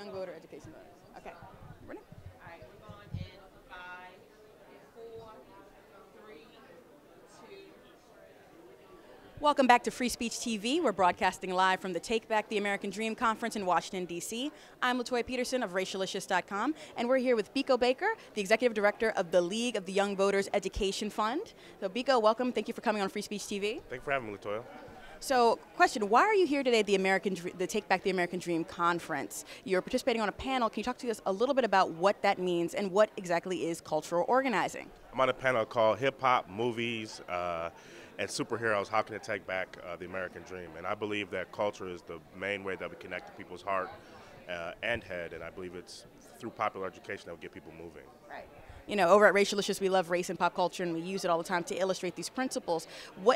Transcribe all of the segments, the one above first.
young voter education voters. Okay. Ready? All right, we're going in 5, 4, 3, 2. Welcome back to Free Speech TV. We're broadcasting live from the Take Back the American Dream conference in Washington, D.C. I'm Latoya Peterson of Racialicious.com, and we're here with Biko Baker, the Executive Director of the League of the Young Voters Education Fund. So Biko, welcome. Thank you for coming on Free Speech TV. Thanks for having me, Latoya. So, question, why are you here today at the Take Back the American Dream conference? You're participating on a panel. Can you talk to us a little bit about what that means and what exactly is cultural organizing? I'm on a panel called Hip Hop, Movies, and Superheroes, How Can It Take Back the American Dream? And I believe that culture is the main way that we connect to people's heart and head, and I believe it's through popular education that will get people moving. Right. You know, over at Racialicious, we love race and pop culture, and we use it all the time to illustrate these principles.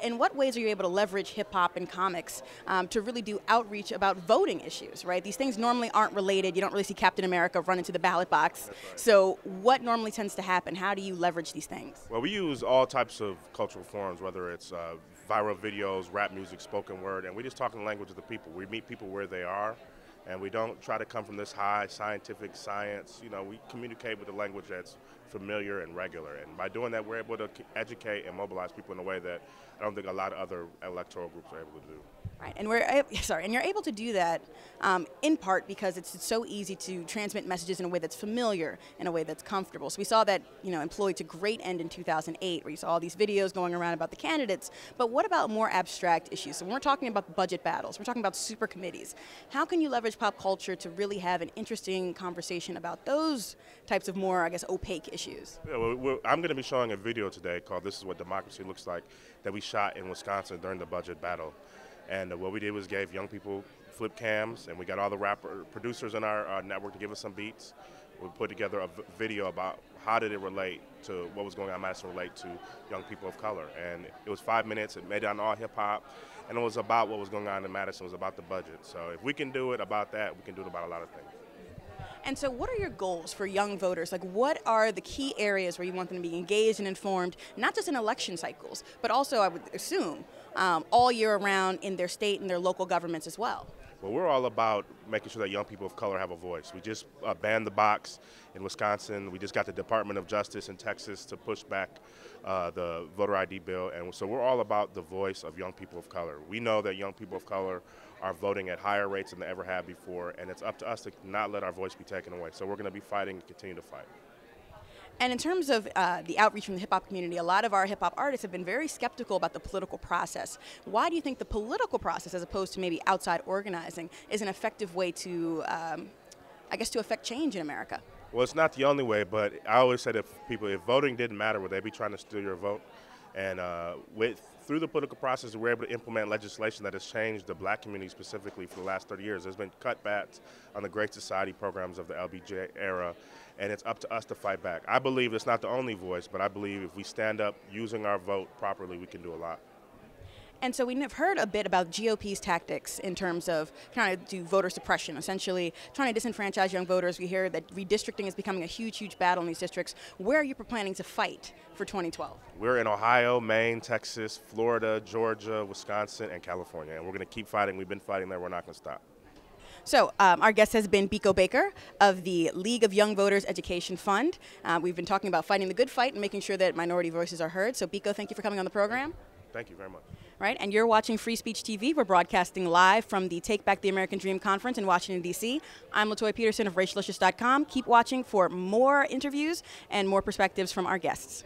In what ways are you able to leverage hip-hop and comics to really do outreach about voting issues, right? These things normally aren't related. You don't really see Captain America run into the ballot box. That's right. So what normally tends to happen? How do you leverage these things? Well, we use all types of cultural forms, whether it's viral videos, rap music, spoken word, and we just talk in the language of the people. We meet people where they are, and we don't try to come from this high scientific science. You know, we communicate with the language that's familiar and regular, and by doing that, we're able to educate and mobilize people in a way that I don't think a lot of other electoral groups are able to do. Right, and you're able to do that in part because it's so easy to transmit messages in a way that's familiar, in a way that's comfortable. So we saw that, employed to great end in 2008, where you saw all these videos going around about the candidates. But what about more abstract issues? So when we're talking about budget battles, we're talking about super committees. How can you leverage pop culture to really have an interesting conversation about those types of more, opaque issues? Yeah, well, I'm going to be showing a video today called "This Is What Democracy Looks Like" that we shot in Wisconsin during the budget battle. And what we did was gave young people flip cams, and we got all the producers in our network to give us some beats. We put together a video about how did it relate to what was going on in Madison, relate to young people of color. And it was 5 minutes. It made it on all hip hop, and it was about what was going on in Madison. It was about the budget. So if we can do it about that, we can do it about a lot of things. And so what are your goals for young voters? Like, what are the key areas where you want them to be engaged and informed, not just in election cycles, but also, I would assume, all year around in their state and their local governments as well? Well, we're all about making sure that young people of color have a voice. We just banned the box in Wisconsin. We just got the Department of Justice in Texas to push back the voter ID bill. And so we're all about the voice of young people of color. We know that young people of color are voting at higher rates than they ever have before, and it's up to us to not let our voice be taken away. So we're going to be fighting and continue to fight. And in terms of the outreach from the hip-hop community, a lot of our hip-hop artists have been very skeptical about the political process. Why do you think the political process, as opposed to maybe outside organizing, is an effective way to, to affect change in America? Well, it's not the only way, but I always say to people, if voting didn't matter, would they be trying to steal your vote? And through the political process, we're able to implement legislation that has changed the black community specifically for the last 30 years. There's been cutbacks on the Great Society programs of the LBJ era, and it's up to us to fight back. I believe it's not the only voice, but I believe if we stand up using our vote properly, we can do a lot. And so we've heard a bit about GOP's tactics in terms of trying to do voter suppression, essentially trying to disenfranchise young voters. We hear that redistricting is becoming a huge, huge battle in these districts. Where are you planning to fight for 2012? We're in Ohio, Maine, Texas, Florida, Georgia, Wisconsin, and California. And we're going to keep fighting. We've been fighting there. We're not going to stop. So our guest has been Biko Baker of the League of Young Voters Education Fund. We've been talking about fighting the good fight and making sure that minority voices are heard. So Biko, thank you for coming on the program. Thank you very much. Right, and you're watching Free Speech TV. We're broadcasting live from the Take Back the American Dream conference in Washington, D.C. I'm Latoya Peterson of Racialicious.com. Keep watching for more interviews and more perspectives from our guests.